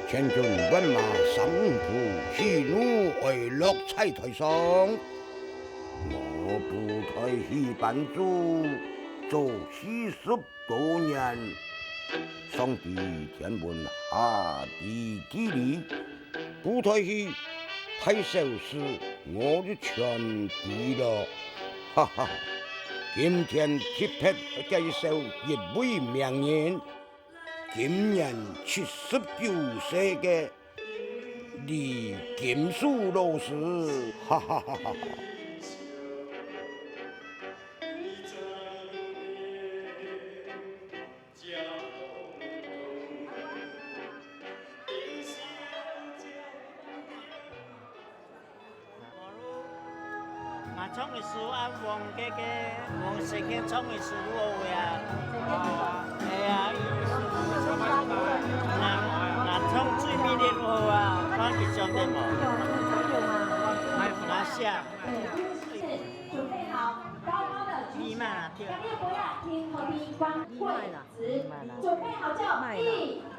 千军万马上步，喜怒哀乐在台上。我部台戏班主做40多年，上帝天文，下地地理，部台戏太少时我就全对了，哈哈！今天特别介绍一位名人。今年79岁的李金树老师，哈哈哈哈！创的书啊，王世杰创的书好呀，哎呀，那创最美的好啊，看见上的无？拿下。准备好高高的举起来，强烈不要听和听光跪直，准备好就1、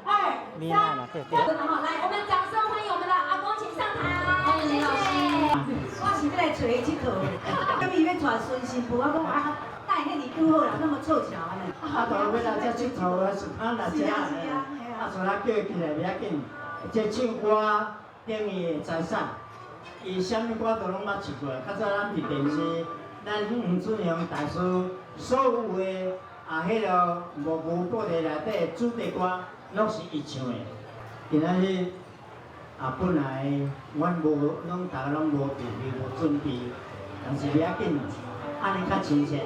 2、3，真的好，来，我们掌声欢迎我们的阿公，请上台，欢迎老师。我是要来找伊佚佗的，今伊要带孙媳妇，我讲啊，带迄尼拄好啦，那么凑巧呢。啊，大要来这佚佗啊，是看来遮安尼，啊，所以叫伊起来袂要紧。这唱歌等于的财产，伊啥物歌都拢捌唱过。较早咱伫电视，咱黄俊雄大师所有的迄个五胡布袋内底主题歌，拢是伊唱的。今仔日。本来阮拢大家拢无预备、无准备，但是袂要紧，安尼较亲切。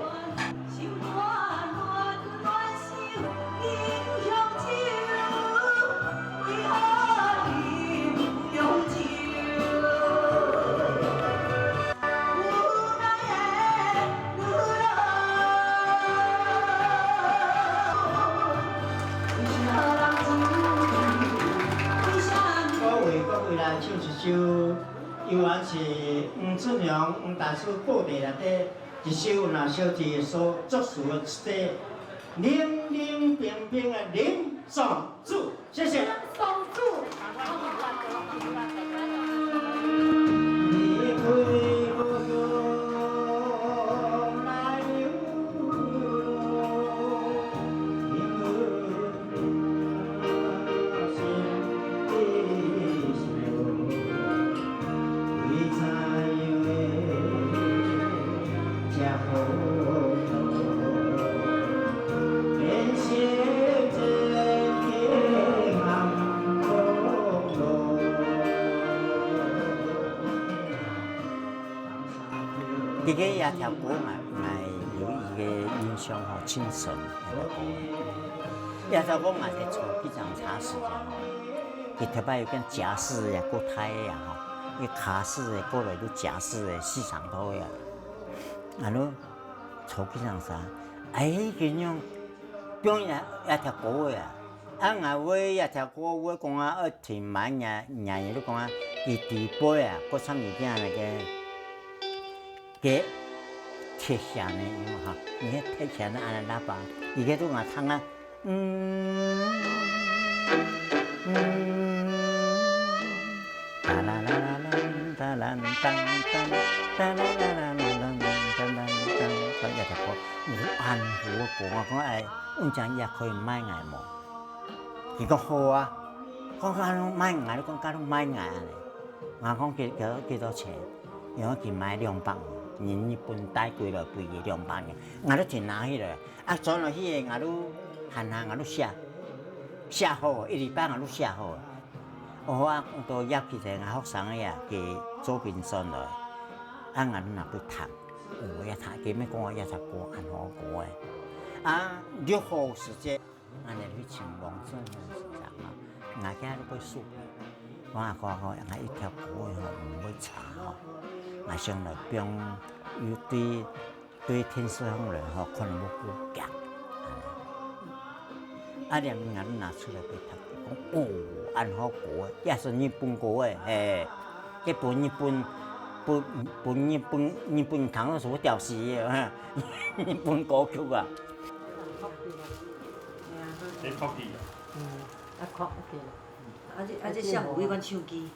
唱一首，依然是黄俊雄黄大师布袋内底一首那小字所作词的一个冷冷冰冰的林总主，谢谢。总主。这个夜跳歌有一个印象好精神，夜跳歌嘛在做几张茶时间吼，伊特别有跟夹式的、国台的吼，伊卡式的过来都夹式的市场头呀，安尼做几张啥？咁样表演夜跳歌呀，外尾夜跳歌我讲啊，听慢呀，都讲啊，伊地杯啊，各种物件那个。给贴下呢，哈，你看贴下呢，按喇叭，伊个都我唱啊，哒啦啦啦啦，哒啦当当，哒啦啦啦啦啦，哒啦当，咁一条歌，按我讲啊，讲哎，讲也可以买挨冇，伊讲好啊，讲买挨，你讲假如买挨咧，我讲几多钱？因为我去买200，人日本带过来贵个200个，我都真拿去了。啊，转落去个我都汉下我都写好，一礼拜我都写好。我都约去一个学生个呀，给做评审来，啊，我都拿去读，也读，佢咩讲也读过，很好过个。啊，6号时间，我哋去请王正的时间啊，我家都去数。我我一条歌吼唔会差吼，我上来边有对天使方人吼可能要过强，啊连我都拿出来俾读，讲哦，很好过，也是日本过诶，嘿，这本日本堂都所调戏嘅，日本歌曲啊。你确定啊？啊，确定。啊，这像有迄款手机。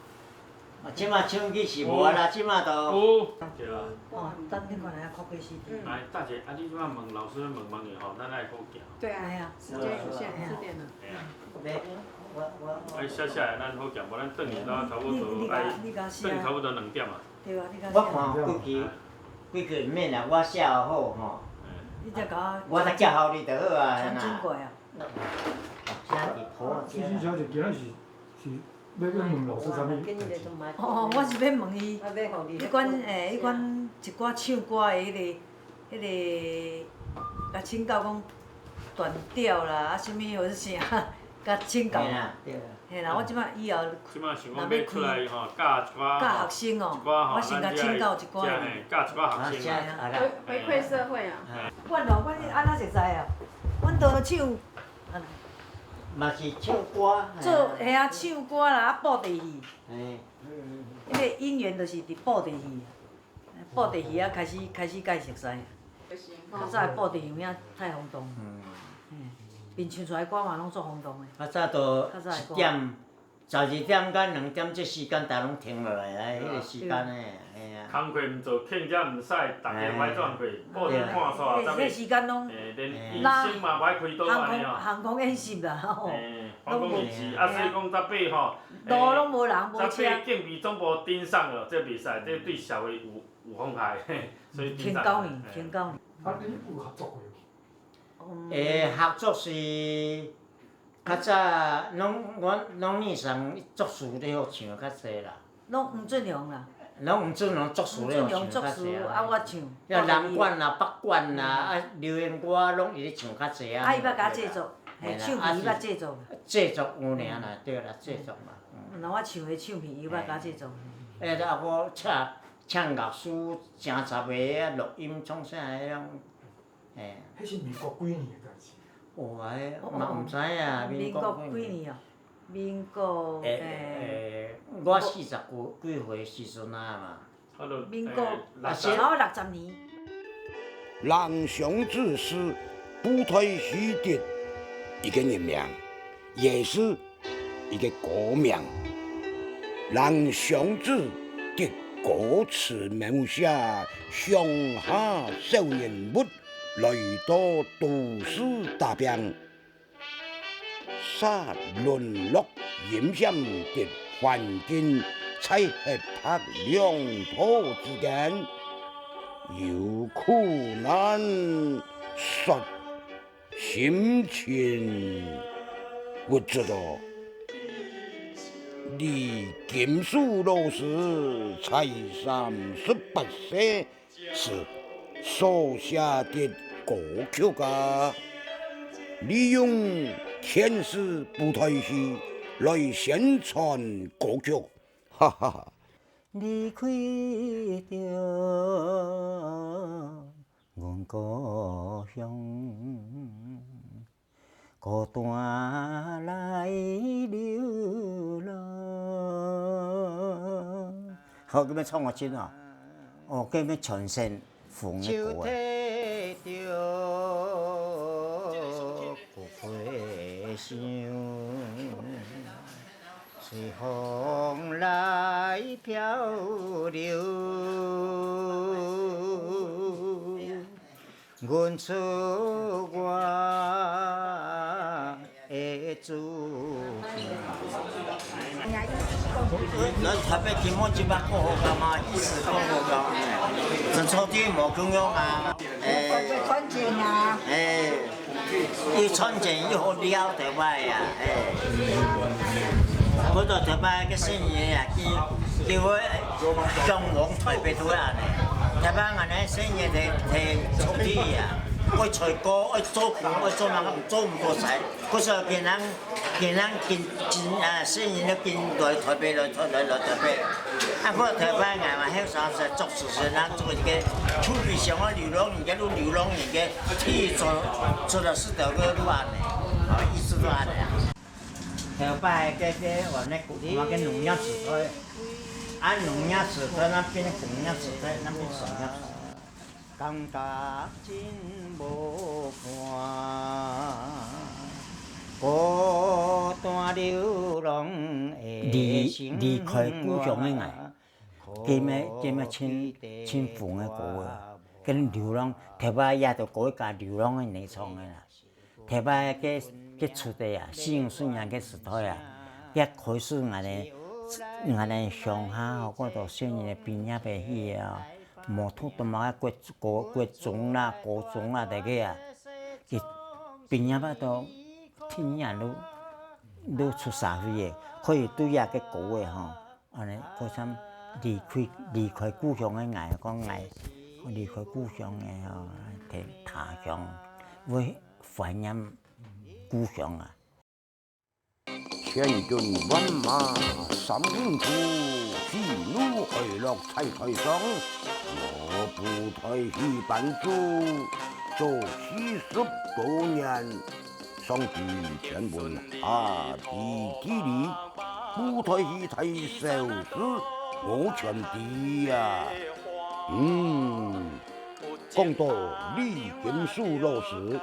即马手机是无啦，即马都。有。对啦。哦，等你看下确实是。来，大姐，啊，你即马问老师问你吼，咱来好行。对啊，哎呀，时间有限，4点了。哎呀。我哎，写下来，咱好行，无咱等于差不多爱，等差不多2点啊。对啊，你甲我看几句毋免啦，我写好吼。你才甲我才寄互你就好啊。传真过啊。写伫谱欣欣小姐今仔是要问老师啥物？哦，我是要问伊，迄款迄款一寡唱歌的迄个，甲请教讲断调啦，啊，啥物或者啥，甲请教。嘿啦，我即摆以后即马想讲要出来吼，教一寡教学生哦，我先甲请教一寡。教一寡学生啊。回馈社会啊。阮咯，阮安怎熟悉啊？阮都唱。嘛是唱歌。做嘿啊，唱歌啦，啊布袋戏。嘿。迄个姻缘就是伫布袋戏，布袋戏啊开始介熟悉。较早的布袋戏有影太轰动。并唱出来歌嘛拢足轰动的。较早都1点、12点到2点这时间，大拢停落来啊，迄个时间诶，嘿啊。工课毋做，欠则毋使，逐个歹赚过，报纸看煞，迄个时间拢。连医生嘛歹开刀安尼哦。航空演习啦，吼。航空演习，啊，所以讲十八吼。路拢无人无车。十八警备总部顶上了，这袂使，这对社会有风害，所以顶上。挺9年，挺9年。啊，你有合作过？合作是较早拢念上作词咧好唱较济啦。拢黄俊雄啦。拢黄俊雄作词咧好唱较济啊，我唱。南管啦、北管啦，啊，流行歌拢伊咧唱较济啊。啊，伊捌甲制作，唱片伊捌制作。制作有尔啦，对啦，制作嘛。那我唱的唱片伊捌甲制作。啊，我唱乐师诚杂个啊，录音创啥迄种，嘿。迄是民国几年的代志？哦，迄嘛毋知影，民国几年哦？民国我40几岁时阵啊嘛。民国超60年。郎雄志是部队戏的一个人名，也是一个国名。郎雄志的歌词描写乡下少年们来到都市打拼，杀沦落阴险的环境，在黑白两途之间，有苦难说心情，我知道。李金树老师才38岁时所写的歌曲家，利用天使部队戏来宣传歌曲，哈哈哈。离开着阮故乡，孤单来流浪。好，咁要唱我真哦，哦，咁要全身红的歌随风来漂流，阮出我的祝福。咱台北根本就捌过好噶嘛，意思过好噶，这草地无供用啊，穿钱啊，伊穿钱以后了台湾呀，我到台湾个生意啊，叫我中王台北都安尼，台湾安尼生意摕草地呀。爱采果，爱做工，爱做人做唔过晒。嗰时候见人生意都见来台北来台北。啊，我台北人嘛，迄啥是做事情，人做一个厝边上啊流浪人家都流浪人家，去做了4条个路安尼，意思都安尼啊。台北我那我跟农业市区，按农业市区那边工业市区那边商业市区。感觉真无伴，孤单流浪的生活。离开故乡的爱，今么亲父的歌啊，跟流浪台北也着过一家流浪的年创的啦。台北个出的啊，四五岁人个时代啊，也开始俺哋乡下吼，我到县里边也袂去啊。摩托都嘛国中啦、高中啦，大个啊，伊毕业到天啊都出社会个，可以对遐个歌个吼，安尼嗰啥离开故乡个爱，讲爱离开故乡个吼，去他乡，会怀念故乡啊。千军万马三军出，喜怒哀乐在台上。我部台戏班主做40多年，上至天文下地地理，部台戏太收视我全地呀。讲到李金树老师，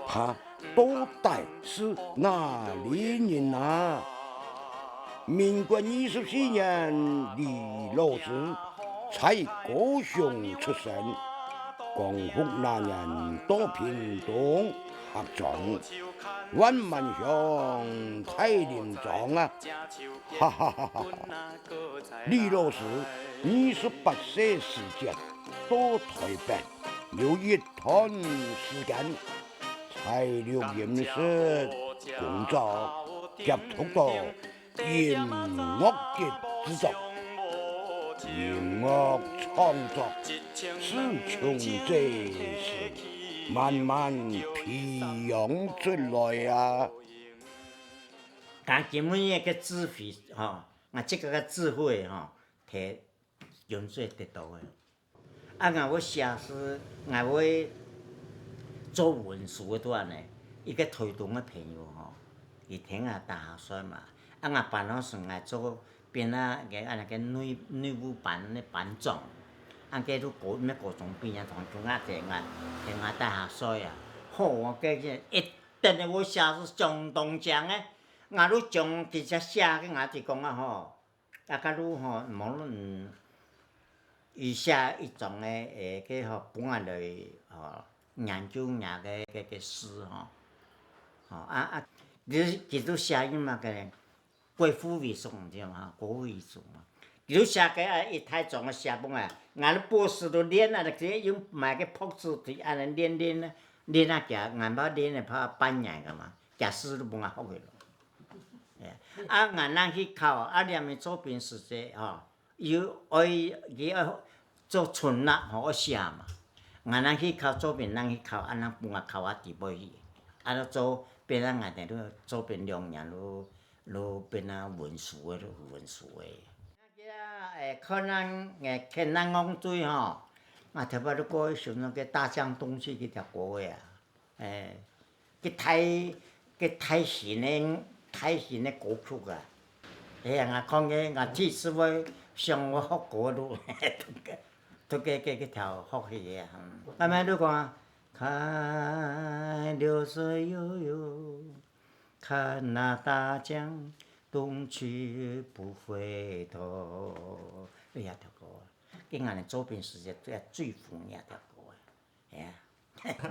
他到底是哪里人啊？民国24年，李老师在高雄出生，光复那年到屏东合庄，万万乡太林庄啊！哈哈哈哈！李老师28岁时间到台北，有一段时间在录音室工作，接触到音乐的制作。音乐创作是从这时慢慢培养出来啊。但根本一个智慧吼，这个智慧吼，摕用最得到的。我写诗，我做文书的段呢，一个推动的朋友吼，伊听大学生嘛，我办好算做。变啊，个女武班的班长，都高中毕业，同中听大学生啊，好一定我写是相当强的，都将直接写就讲啊吼，甲你吼，无论伊写一种个吼本来来吼研究个诗其实写伊嘛个。国父为主对嘛，国父为主嘛。就写个一太重的写本啊，俺博士都练啊，直接用买个朴子对，安尼练啊，俺把练的怕半年个嘛，诗都帮俺学去了。俺人去考，念的作品是这吼，有爱做春啦，好写嘛。俺人去考作品，人去考，人帮俺考地步去，做变咱俺哋都作品2年都变文书的。可能看咱讲对吼，特别都过去想那个大江东去去条歌呀，太新的歌曲啊，讲个第四位向我学歌路，都个条学去个，慢慢都讲，看流水悠悠。看那大江东去不回头，这条歌啊，跟俺的作品世界最红一条歌啊，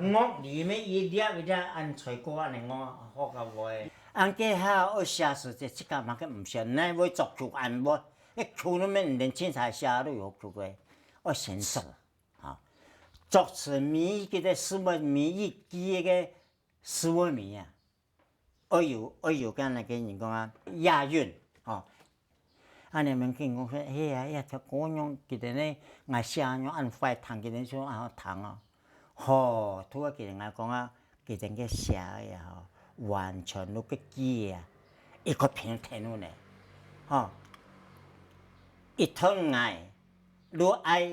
我里面一点按吹歌安尼我学到我的，俺家还有写诗这个嘛个唔行，那会作曲按无，一曲里面连青菜写都有曲个，我先作啊，作词谜个个诗文谜语记个诗文谜啊，我有跟那个人讲啊押韵哦，啊你们跟我说，哎呀，条歌样记得呢，我写样按快弹，记得说啊弹啊，吼，突然记得我讲啊，记得个写呀吼。完全都个记啊，一个平天路呢，吼，一通爱，如爱，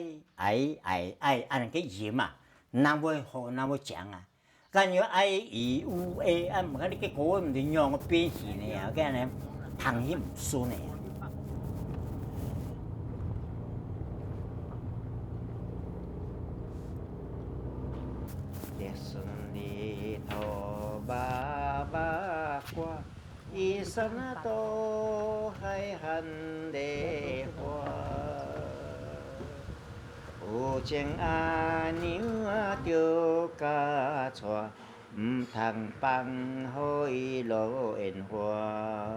按个字嘛，那会好，那会讲啊，干要爱以有诶，啊，唔，你个歌唔是让我变形呢啊，个呢，弹起唔顺呢。Ba qua y sana to hay hành đề hoa ô cheng a níu tiêu ca choa thằng băng hôi lộ en hoa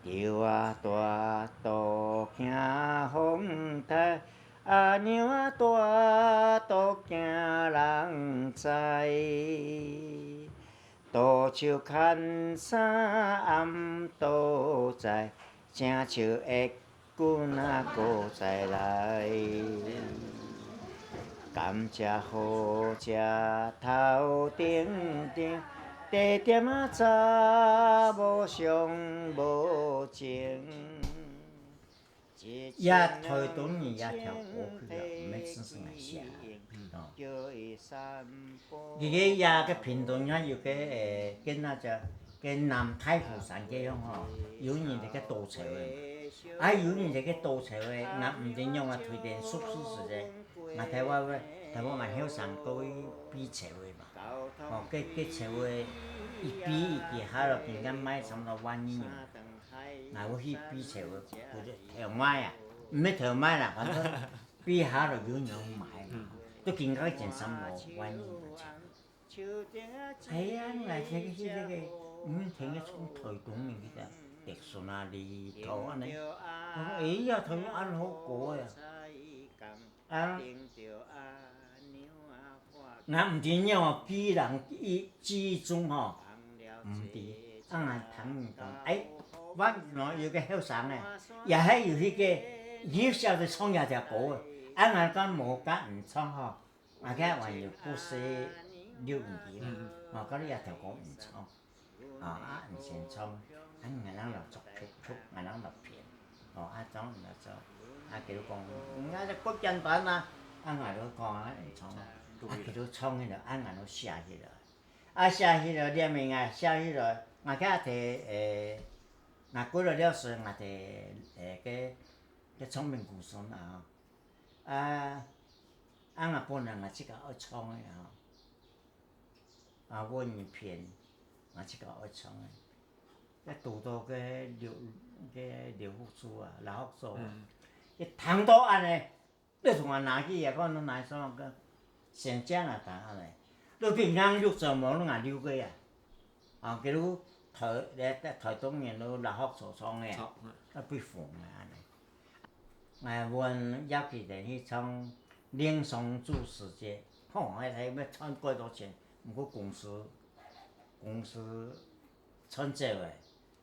tiêu toa to nhà hồng thay à níu toa to nhà làng trai tổ chiều khăn xa âm tổ dài cha chiều ếch cu na cô dài lại cảm cha hồ cha thao tiếng tiếng để tiêm cha vô sông vô chiến呀，台东人呀条歌去了，没真是爱写。伊个呀个屏东呀有个跟那只跟南太湖山这样吼，有人这个稻草诶，啊有人这个稻草诶，俺唔定用啊推荐熟悉时间，俺台湾嘛晓上过比草诶嘛，哦，个草诶一比一比下落，平均买差不多1亿。嗱，我去比草嗰啲條麥啊，唔係條麥啦，反正比下就有人買嘛，都見到一件衫喎，1億嘅錢。係啊，我睇去那個，聽個從台東嚟嘅，迪順那裡頭啊你，我講哎呀，台東ăn好過呀，啊，我唔知因為比人之中嗬，唔知，俺睇唔到，哎。我原有個後生咧，也係有迄個幼小的創一條歌啊！俺講無間唔唱吼，我睇還有故事6年啦，我講你一條歌唔唱，啊唔先唱，俺人就作曲，俺人就編，啊唱就做，叫講，俺就國人版啊，俺就講俺唔唱，叫做唱起來，俺就寫起來，寫起來連名啊，寫起來，我睇睇我過了時，我哋個聰明故事啊，我本來我自己愛唱嘅啊，文藝片我自己愛唱嘅，一讀到個劉福珠啊，劉福珠啊，一聽到安尼，你同我拿起嘢講，你拿什麼個先將啊打安尼，你平常錄什麼你留個呀，啊，佢都。台東人都立學所唱嘅，都不放嘅安尼。阮要記得去唱《林松住世界》，吼，我睇要唱幾多錢？唔過公司唱這個，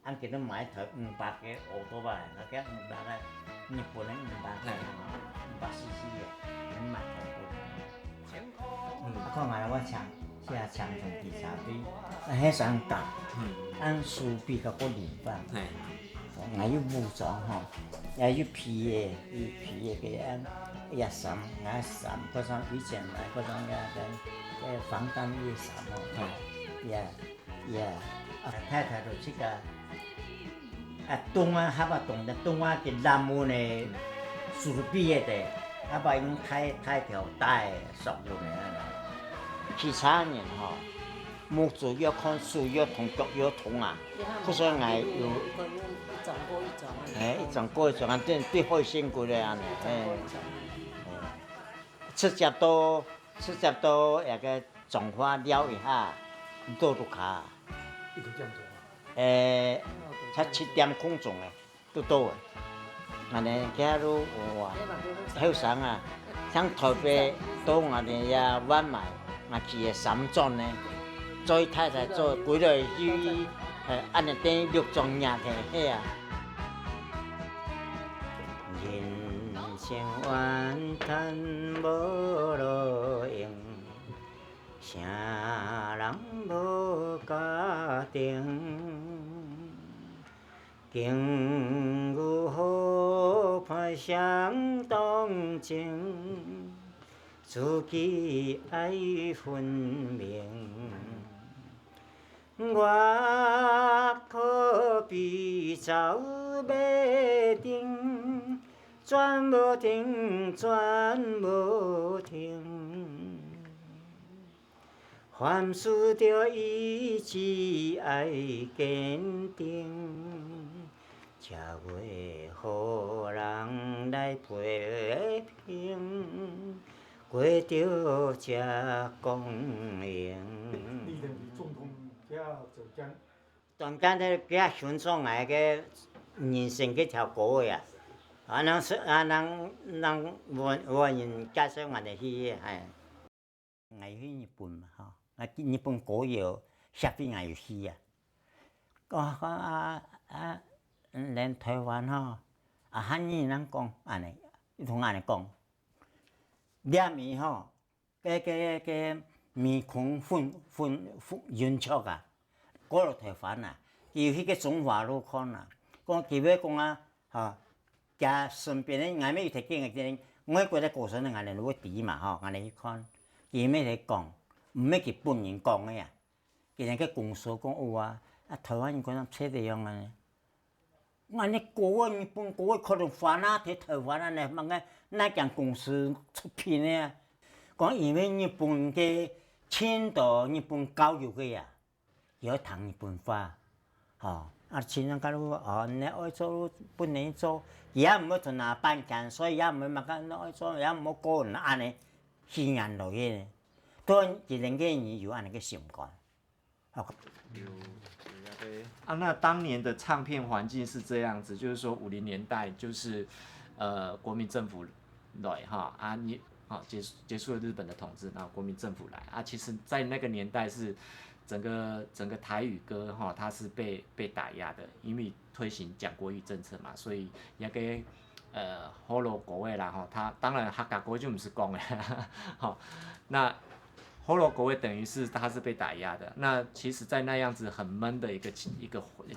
俺記得買台500個歐多吧，那個500個，日本人500個，500cc嘅，你買台多。看埋我唱。是啊，唱從第三隊，迄上教，按書比較個練法，我要武裝吼，也要皮嘅嘅按一衫，我衫嗰種以前來嗰種嘅防彈衣衫吼，太太就即個東啊，還把東啊嘅藍木呢，書比嘅，還把用太條帶索入嚟。其他人吼，木主要看樹要同腳要同啊，嗰所以我有一種過一種，啊對好辛苦咧安尼，直接到那個種花撩一下，多卡，一直这样走啊？才7点空钟诶，都到诶。安尼假如哇，后生啊，像台北到安尼呀晚买，啊去个3转呢，做太太做几落去，安尼等于6转赢去遐啊。人生怨叹无路用，啥人无家庭？境遇好歹相同情，自己爱分明。我可比走马灯，转无停，转无停。凡事着意志爱坚定，才会予人来批评，过着这公平。你等于总统遐做间，中间咧遐寻创来个人生去条歌个啊，人无人介绍我哋去哎，我去日本嘛吼。日本歌谣协会也有去啊。咱台湾吼，汉语咱讲安尼，伊同安尼讲，念伊吼，个面孔圆曲啊，过了台湾啊，伊有迄个中华路看啊，讲伊要讲啊，吼，加顺便咧，俺们有提见个，我国的歌手咧，俺哋要提嘛吼，俺哋去看，伊要嚟讲。唔要佢本人讲嘅呀，佢人嘅公司讲有啊，台湾人讲车地样啊，我你国日本国可能翻啊，喺台湾啊，呢乜嘅那間公司出片嘅，講因為日本嘅遷到日本教育嘅呀，要談日本話，哦，前人家都哦，你愛做本人做，而家唔好同人辦間，所以而家唔好乜嘅，你愛做，而家唔好個人安尼戲眼落嘅。都一人个人有安尼个习惯。那当年的唱片环境是这样子，就是说50年代就是国民政府来哈啊你结束了日本的统治，然后国民政府来啊，其实在那个年代是整个台语歌哈它是被打压的，因为推行讲国语政策嘛，所以那个好多国外啦哈，他当然客家国就不是讲的哈，那。后罗国会等于是它是被打压的，那其实，在那样子很闷的一个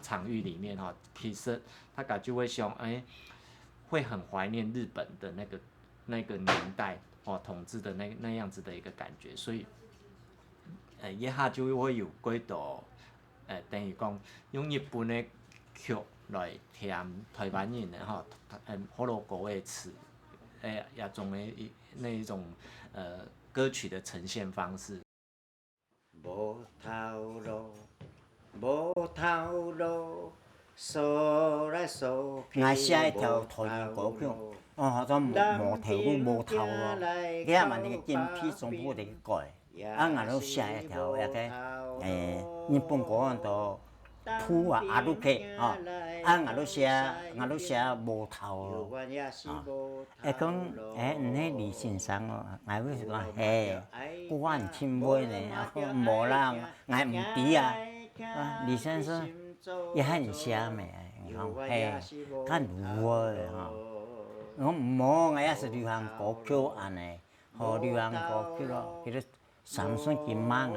场域里面哈，其实他感觉会想，会很怀念日本的那个年代哦统治的那样子的一个感觉，所以，一下就会有几道，等于讲用日本的曲来填台湾人的哈，后罗国会词，也种的那一种歌曲的呈现方式。无头路，无头路，数来数去。我写一条台语歌曲，叫做无头路无头路，遐嘛那个金批总部嚟改，我都写一条那个日本歌叫土啊阿鲁克我都写无头路讲迄李先生我会讲嘿，我很钦买呢，无啦，我唔知啊。李先生也很写咩，讲嘿，较如何我唔好，我也是流行歌曲安尼，好流行歌曲咯，叫做三顺金马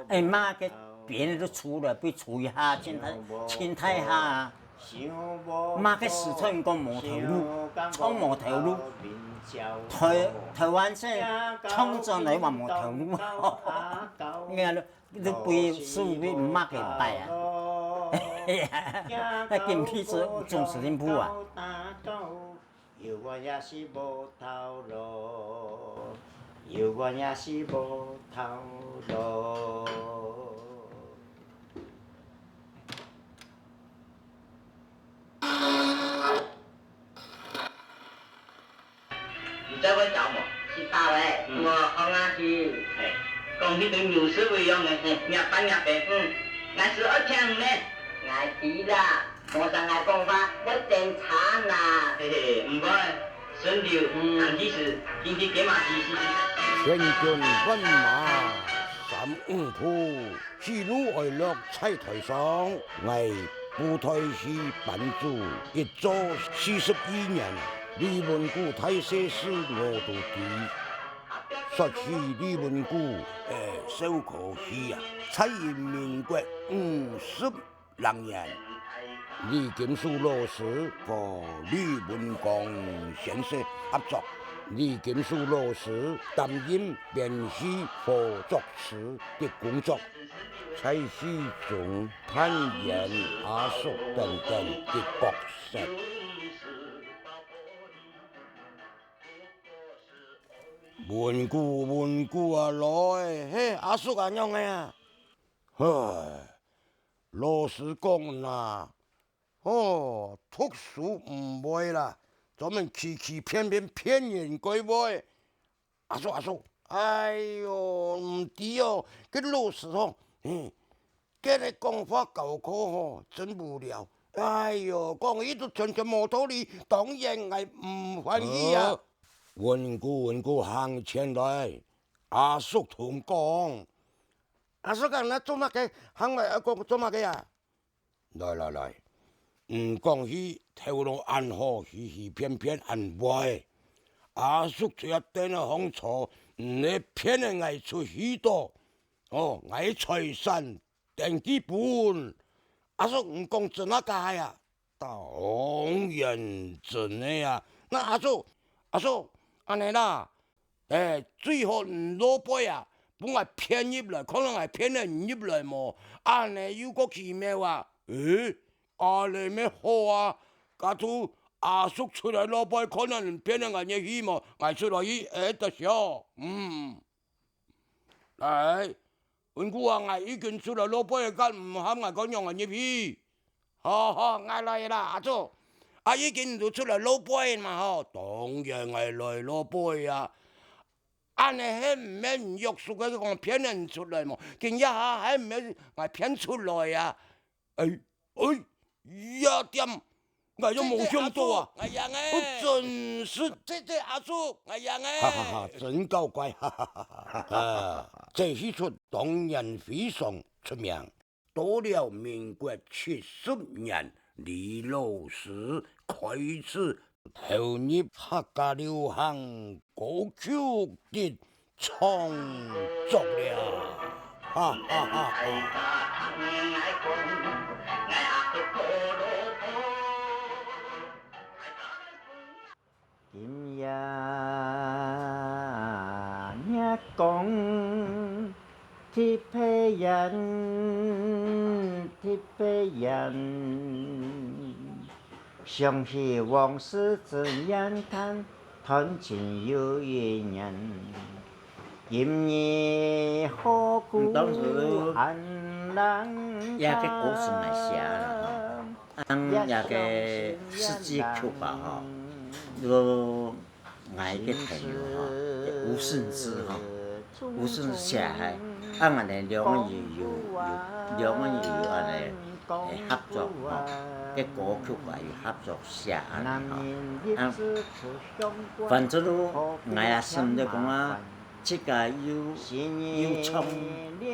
哎马个。别人都出了，被处一下，青太下，马个四川讲无头路，创无头路，台湾省创造来话无头路，你看你背书你唔马给带啊，那金批子总司令部啊。有我也是无头路，有我也是无头路。这位找我是大卫，我好像是讲迄个描述一样的，日班日白，俺12天没，俺知啦。皇上来讲话，要正常啦。嘿嘿，唔该，顺流，看起时，今天给嘛支持。千军万马35铺，喜怒哀乐在台上。我布袋戏版主一做41年，李文谷太社是我都知。说起李文谷，首可惜啊，在民国56年。李金树老师和吕文光先生合作，李金树老师担任编戏和作词的工作，在戏中扮演阿叔等等的角色。文姑啊，来，嘿，阿叔啊，样个呀？唉，老师讲啦。读书唔会啦，咱们欺骗人鬼会。阿叔，哎哟，唔对哦，cái老师吼，cái个讲法教课吼，真无聊。哎哟，讲伊都全无道理，当然係唔欢喜啊。文姑行前來，阿叔同講，阿叔講，你做乜嘅？行來講做乜嘅呀？來。唔講起頭腦暗好，嘻偏暗歪。阿叔最一定嘅好處，唔係騙人藝出許多，藝財神定基本。阿叔唔講真啊假呀？當然真嘅呀。那阿叔，安尼啦，最好唔攞杯啊，本來騙入來，可能係騙人入來麼？安尼有個奇妙啊，阿你咩好啊？假如阿叔出來攞杯，可能騙人嘅希望，嗌出來伊得少。嚟，文姑啊，嗌已經出來攞杯，間唔肯嗌講用嘅嘢好，嗌來啦，阿叔，阿已經都出來攞杯嘛，當然係來攞杯啊。安尼係唔免約束嘅講騙人出來嘛，見一下係唔免嗌騙出來啊？呀點，我都冇想到啊！我真是這阿叔，哈，真搞怪，這戲出當然非常出名。到了民國70年，李老師開始投入客家流行歌曲的創作了，哈。今夜你講鐵皮人，想起往事怎樣談情有一人，今夜何故寒冷？也個故事蠻寫啦，也個實際曲吧哈。我愛個朋友吳順之吳順之寫係，我哋兩個人有安尼合作個歌曲吧，有合作寫安尼反正我也心裏講啊，這個有衝有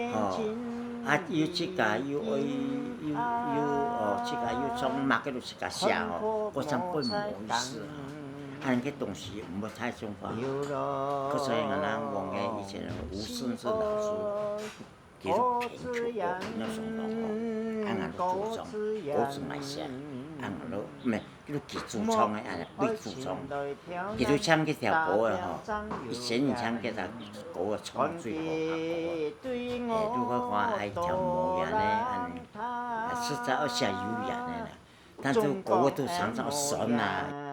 這個有這個有衝，嘛個都是個寫我想本冇意思。按個東西唔會太重化，可是我忘記以前吳順之老師叫做編曲歌那種的，按個主唱，歌詞賣寫，按個咩叫做佢主唱嘅，按個對主唱，佢都唱嗰條歌嘅嗬，以前人唱嗰條歌嘅唱最好，如果話係條模樣咧，實在要寫語言嘅啦，但係歌都常常順啊。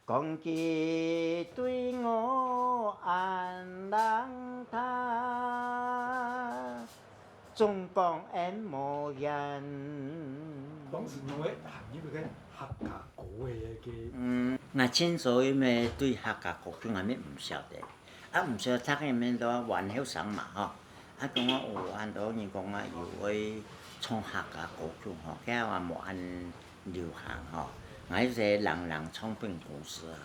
講佢對我眼冷他，總講恩無人。當時用嘅行業嘅客家歌嘅我清楚因為對客家歌曲我咩唔曉得，唔曉得佢哋都玩後生嘛嗬，啊，讲有很多人讲有会创客家歌曲吼，佮也无按流行吼。俺是人唱片公司吼，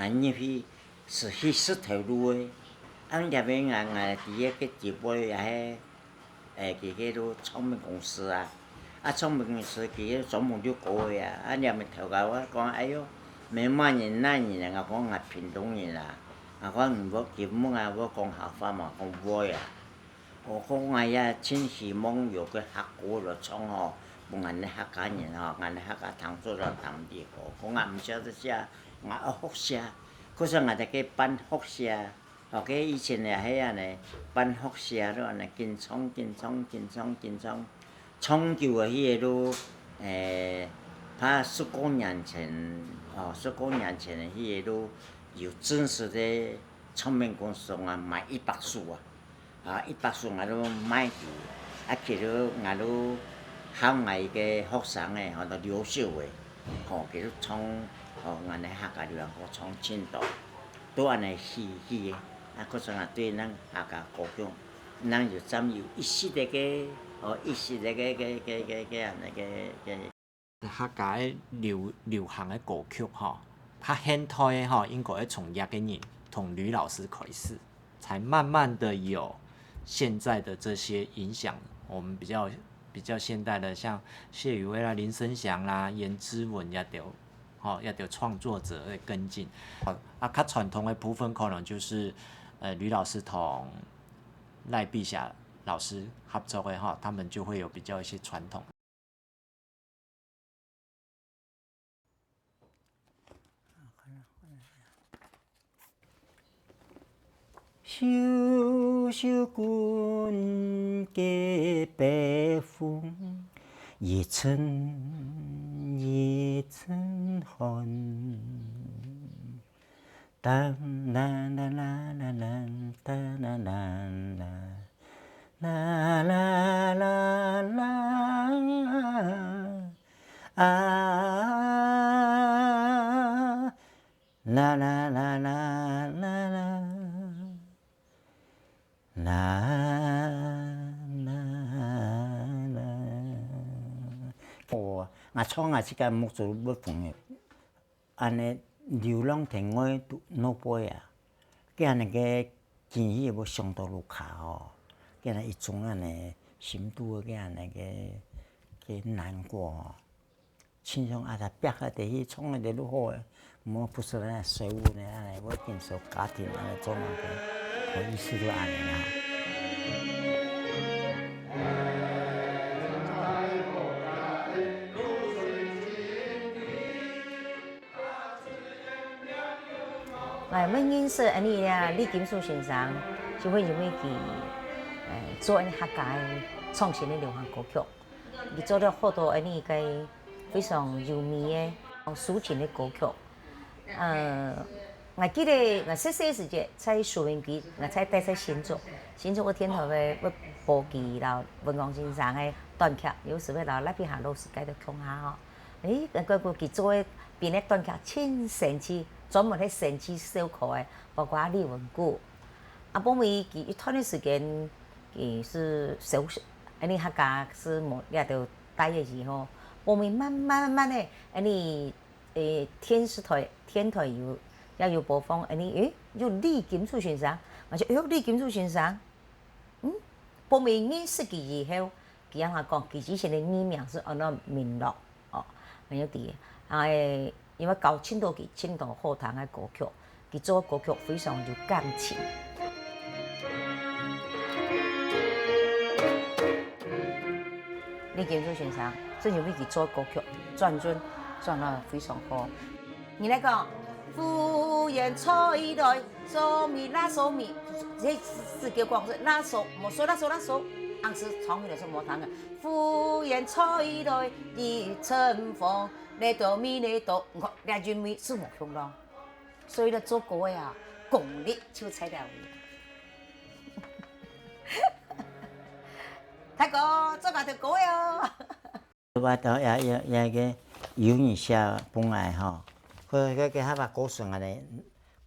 俺入去是去条路的，俺入去俺第一个接尾也迄个唱片公司啊，唱片公司佢专门就歌的啊，入面头家我讲哎哟，闽南人哪人啊？我讲俺屏东人啊，我讲唔要基本啊，我讲客话嘛，讲会啊。我讲我也真希望有个客歌来唱吼，不俺的客家人吼，俺的客家堂做了当地歌，讲俺唔晓得写，俺学写，可是俺在去办学写，个以前也迄样呢，办学写咯，安尼紧唱，唱就个迄个咯，他10多年前，10多年前的迄个咯，有正式的唱片公司啊买100束100束我都买去，去了我都考我个学生诶，都优秀诶，佢都唱俺的客家流行歌唱青岛，都安尼去诶，可是俺对咱客家歌曲，咱就占有一时的个，一时的个安尼个。客家流行的歌曲吼，较现代的吼，应该要从叶个人同吕老师开始，才慢慢的有现在的这些影响。我们比较现代的，像谢宇威啦、林声祥啦、颜之文也得创作者的跟进。较传统的部分可能就是吕老师同赖碧霞老师合作的哈，他们就会有比较一些传统。袖袖滚给北风，一阵一阵寒。当啦啦啦啦啦，当啦啦啦，啦啦啦啦，啊，啦啦啦啦啦啦。啦啦啦！我唱这个木竹不同的，安尼流浪天外脑杯啊，佮安尼个情绪要上到路卡哦，佮安尼一种安尼心度佮安尼个难过哦，亲像他憋下地去创个就愈好诶，莫不是咱税务呢安尼，我建设家庭安尼做那个。我意思就安尼啦。我认识安尼呀，李金树先生，就会去做安尼客家创新的流行歌曲，伊做了好多安尼个非常优美的抒情的歌曲，我记得我细时节在苏文基，我才带在新竹我天头的要播记老文光先生的短剧，有时要老赖皮下老师介绍讲下吼。我记做的编的短剧真神奇，专门喺神奇小可的，包括李文谷。后面记一段的时间，是小安尼客家是无也着待的时候，后面慢慢的安尼天台有播放安尼，有李金树先生，我就李金树先生，后面认识佢以后，佢安怎讲？佢之前的艺名是安那明乐哦，很有啲因为教青岛好听的歌曲，佢做歌曲非常有感情。李金树先生，真有为佢做歌曲，转得非常好。你来讲。夫人菜来，嗦米拉嗦米，这是叫光是拉嗦，莫说拉嗦，当时唱起来是莫弹的。夫人菜来，一阵风，来到米来到，我两句米是莫用咯。所以咧做歌呀，功力就在了。大哥，做个条歌哟。我到也个有一下本来吼。佢佢佢喺把歌上安尼，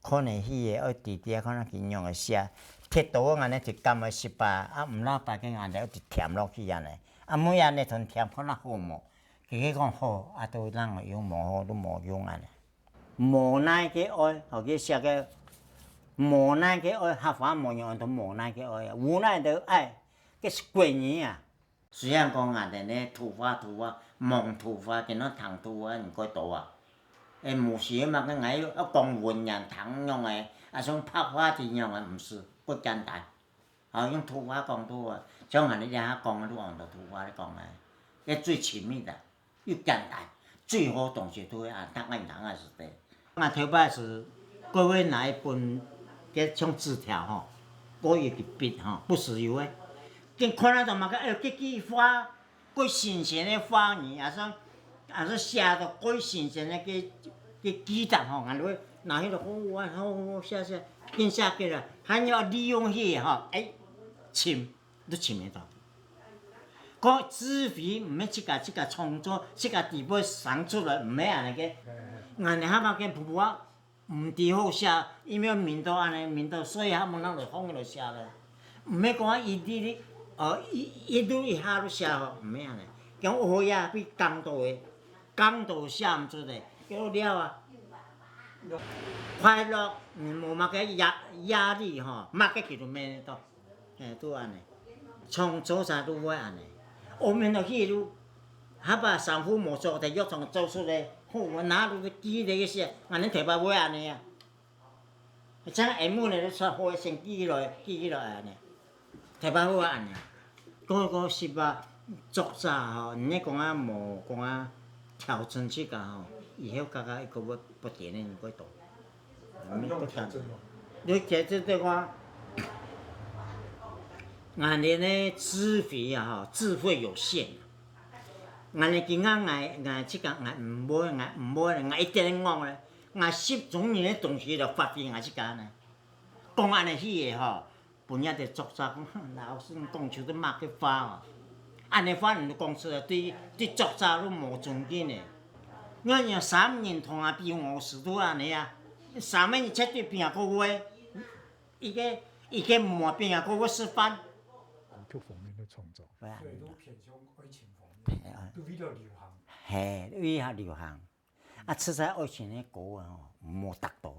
可能迄个爱弟弟可能佢用个写，铁刀安尼一甘个失败，啊，毋老白个安尼一直添落去安尼，啊，每安尼从添可能好无，伊个讲好，啊，都人用无好都无用安尼。无奈个爱，互佢写个无奈个爱，合法无用都无奈个爱啊，无奈的爱，这是过年啊。虽然讲啊，咧土花、忙土花，见到糖土啊，唔该多啊。诶，无时嘛，个爱要讲文人糖用诶，啊，像拍花田用诶，唔是不简单。啊，用土话讲土话，像人哋遐讲啊，都用到土话咧讲诶，迄最亲密的，又简单，最好东西都会按当按糖啊是的。啊，头摆是各位拿一本，个像纸条吼，过一支笔吼，不是油诶。见看到就嘛个，哎，这枝花，过新鲜的花呢，也是写到过新鲜的个鸡蛋吼，安尼拿迄个好写，紧写过来，还要利用迄个吼，哎，浸，都浸得到。讲纸皮毋免即个创作，即个底部生出来，毋免安尼个，安尼哈嘛个布啊，毋伫好写，因为面都安尼，面都所以哈么咱就放落写咧，毋免讲伊一下都写吼，毋免安尼，讲学呀比工度写毋出来，叫了啊。快乐，无嘛个压力吼，嘛个叫做免得到，都安尼，创作啥都会安尼，后面就去路，哈把三夫莫做，就约从做出来，好我拿路个记嚟个些，安尼提把会安尼啊，像下幕嚟出好先记起来安尼。台北好安尼，个是吧？作者吼，毋免讲啊无讲啊调整即个吼，以后加一个不点的应该多。用调整哦。你调整对我，俺哋呢智慧啊吼，智慧有限。俺哋今俺即个俺唔买，俺一定讲咧，俺10种年的东西就发挥俺即个呢，讲安尼去个吼。本日的作者讲，老师讲出啲乜嘅花哦，安尼花人都讲出来，对作者都无尊敬嘅。我用3年同啊比50都安尼啊，3年彻底变个话，伊个毛病啊个示范。各方面的创作，所以都偏向爱情方面，都比较流行。嘿，比较流行。啊，实在爱情的歌啊，无达到，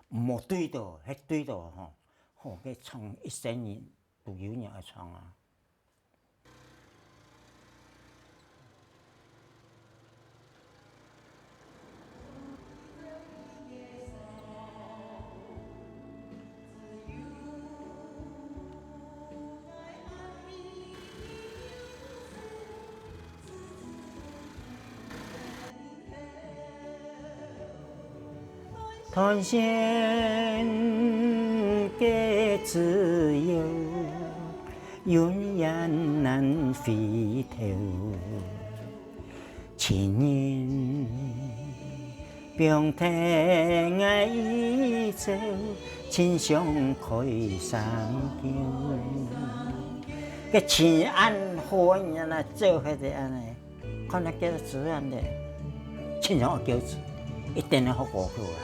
无对到，迄对到吼。好，佢创一生人都有人来创啊。谈仙嘅自由，永远难回头。情人并听爱伊走，亲像开山桥。个亲安好人啊，做迄个安尼，看那叫自然的，亲像个饺子，一定要好过去啊。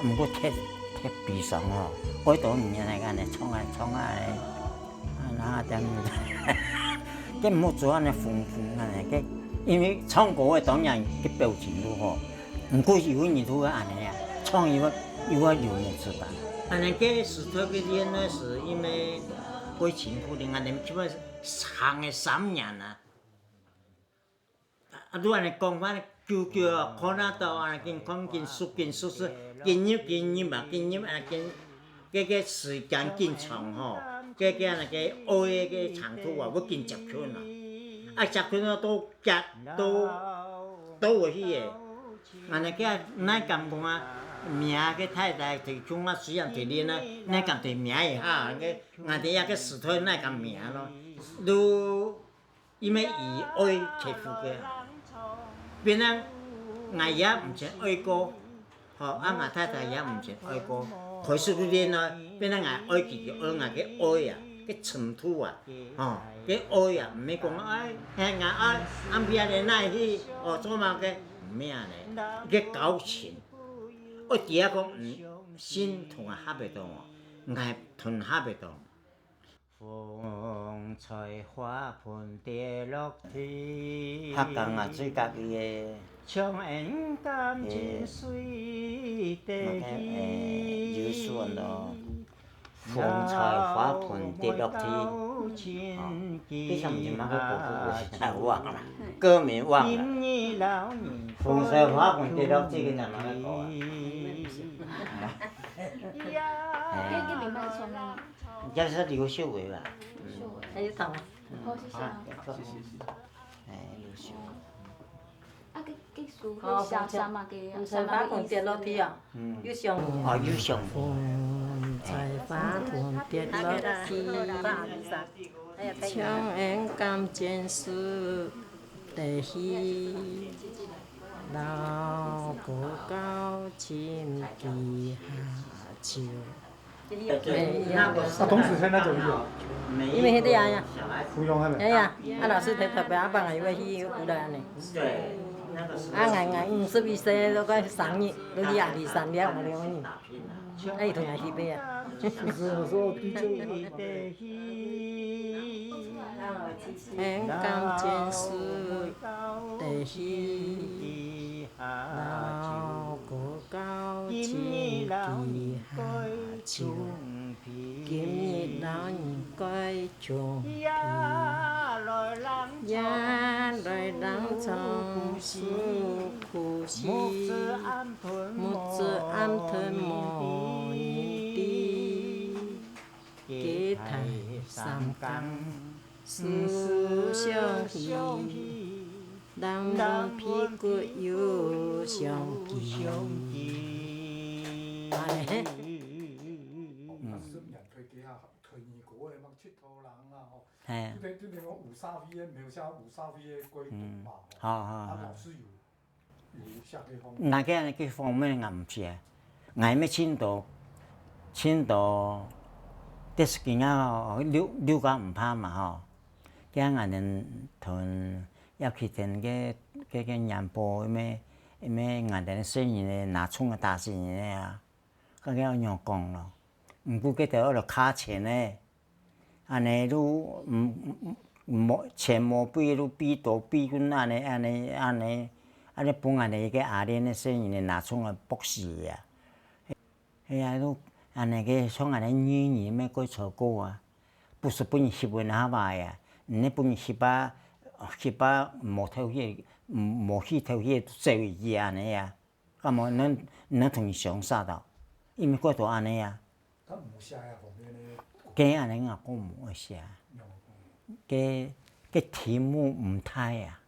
毋过特悲伤吼，好多年来安尼创啊，哪点？佮毋好做安尼疯安尼个，因为唱歌的当然个表情都好，毋过有人都安尼啊，唱有流目之感。安尼个石头个练呢，是因为过前可能安尼基本长的3年啊，都安尼讲法。叫可能到啊，见熟，见入嘛，个时间见长吼，个安尼个爱个长度啊，要见10圈啊，啊10圈啊都夹都有去个，安尼个咱讲讲啊，名个太太提供啊，虽然提恁啊，咱讲提名一下，个俺哋个石头咱讲名咯，都因为以爱切付个。变咱俺也唔想爱歌，吼啊俺太太也唔想爱歌，开始都练啊，变咱俺爱己爱俺个爱啊，个尘土啊，吼个爱啊，唔免讲爱，俺爱俺边个哪去，哦做嘛个唔免安尼，个交情，我伫遐讲心同啊合袂到哦，爱吞下袂到。风吹花盆跌落地，黑工啊，最家己的。长烟甘真水地鱼，有算咯。风吹花盆跌落地，非常之蛮个歌曲，哎忘了，歌名忘了。风吹花盆跌落地，个哪蛮个歌啊？给你们说呢。这是刘秀伟吧？还有糖。好，谢谢。哎，刘秀。啊，给书给小三嘛，给小花盆跌落地啊，有上。哦，有上。风吹花盆跌落地，长烟甘煎水地稀，老古高青地下酒。董子轩那就有。因为迄个呀，芙蓉那边。哎呀，老师特别放啊，因为迄有来安尼。对。50岁都快3日，都是23了，我了你。哎，同样去买啊。就是说地球。烟甘煎水地稀，老古高青地下酒。今日老人该种皮，也来人从事苦兮，木子暗吞莫言地，给台三更思相依，人屁股有相依。哎。对，就那种有沙飞的，没有像有沙飞的轨道嘛。好。老师有下地方。那个那个方面俺唔是啊，俺们青岛，这是今啊六个唔怕嘛吼，今俺们同要去听个南部咩俺们生意的拿冲个大生意的啊，个个样讲咯，唔过个条落卡钱呢。安尼愈钱无比比多比阮安尼本安尼个阿莲的生意呢，哪创个博士呀？哎呀，愈安尼个从安尼年咩过炒过啊？不是本翕文下卖呀，你本翕无头些无去头些做伊安尼呀？咁么恁同伊相杀到，因为过度安尼呀。他唔下呀，方面呢？给安尼我讲唔写，个题目唔太啊，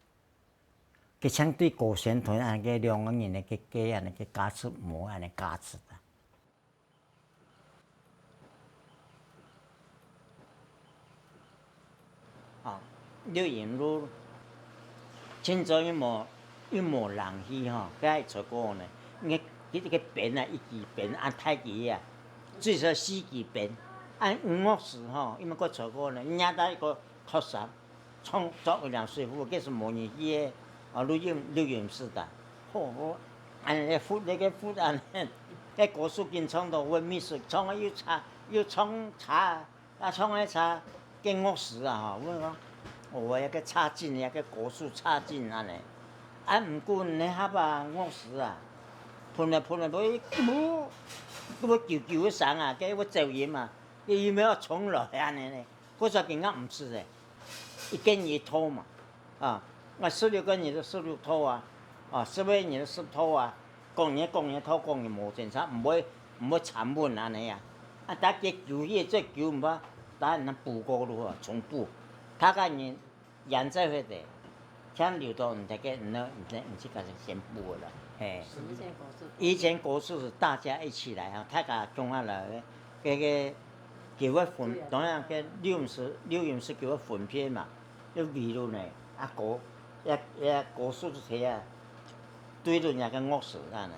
个相对高先同安个两个人的个安尼个价值无安尼价值的。啊，留言路，今朝一模人去吼，该出国呢，个边啊，一支边按太极啊，最少4支边。按5时吼，因为个出国呢，人家一个托山，创作2岁夫，这是模拟机的，录音室的，好，安尼副安尼，个果树根创到温秘书，创个又创茶，创个茶，跟5时啊吼，我讲，我一个插进一个果树插进安尼，毋过你下吧5时啊，喷来都要救个山啊，给我走音嘛。伊要冲落安尼呢，我说更加唔是嘞，一根一拖嘛，啊，我16根你就16拖啊，11你就10拖啊，讲嘢拖，讲嘢无正常，唔会残稳安尼啊，大家求迄再求唔怕，大家补过路啊，重补，他个人养在会的，像流到唔得个，唔去甲先补啦，嘿。以前国术是大家一起来啊，大家中下来个。叫我分，当然个录音师叫我分片嘛，要比如呢，果数题啊，对着人家个5时安尼，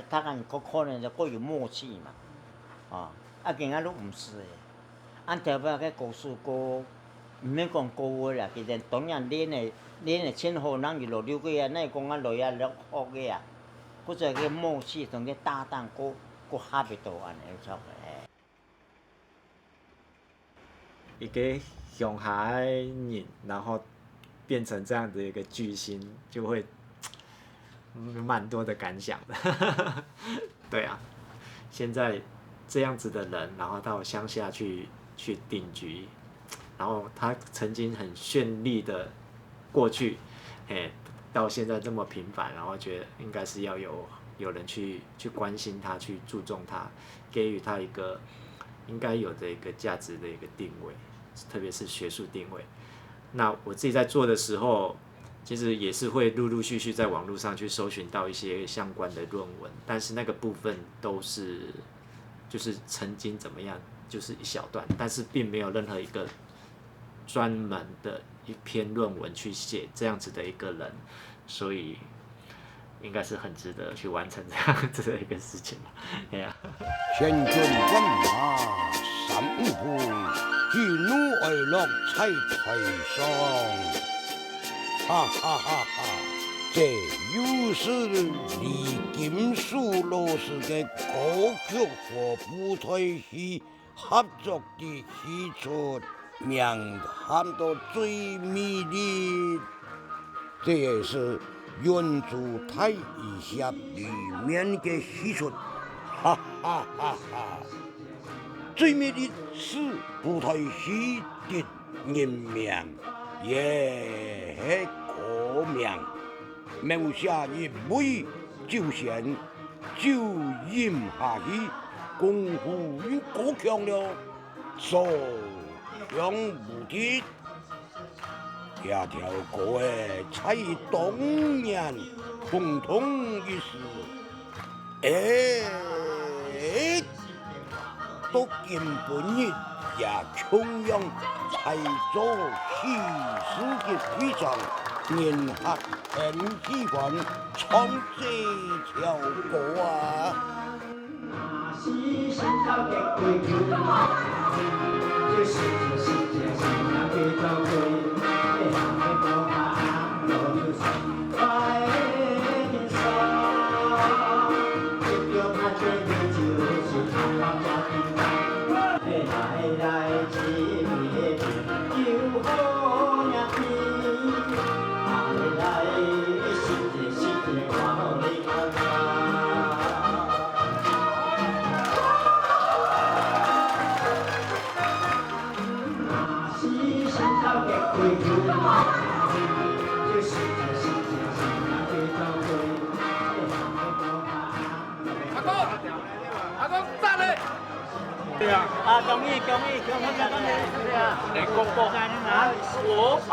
他讲可能就各有默契嘛，今仔都唔是诶，特别个国术歌，唔免讲歌话啦，其实当然练诶前后人就6个啊，那讲落6个啊，或者个默契同个搭档个下袂到安尼差不多。一个乡下的人，然后变成这样的一个巨星，就会蛮多的感想的。对啊，现在这样子的人，然后到乡下去定居，然后他曾经很绚丽的过去，到现在这么平凡，然后觉得应该是要有人去关心他，去注重他，给予他一个应该有的一个价值的一个定位，特别是学术定位。那我自己在做的时候，其实也是会陆陆续续在网络上去搜寻到一些相关的论文，但是那个部分都是就是曾经怎么样，就是一小段，但是并没有任何一个专门的一篇论文去写这样子的一个人，所以应该是很值得去完成这样子的一个事情吧。哎呀，千军万马三步，喜怒哀乐在台上。哈哈哈哈！这又是李金树老师的歌曲和舞台戏合作的戏出，名喊到最美丽。这也是原著台语协里面的戏出，哈哈哈哈！最美的是舞台戏的人名。也歌名，描写一位酒仙酒饮下去，功夫又过强了，所向无敌。这条歌在当年轰动一时，都根本也同样才做戏事的非常人客很喜欢唱这条歌啊。阿公站嘞！对啊，恭喜！对啊，来公布国宝。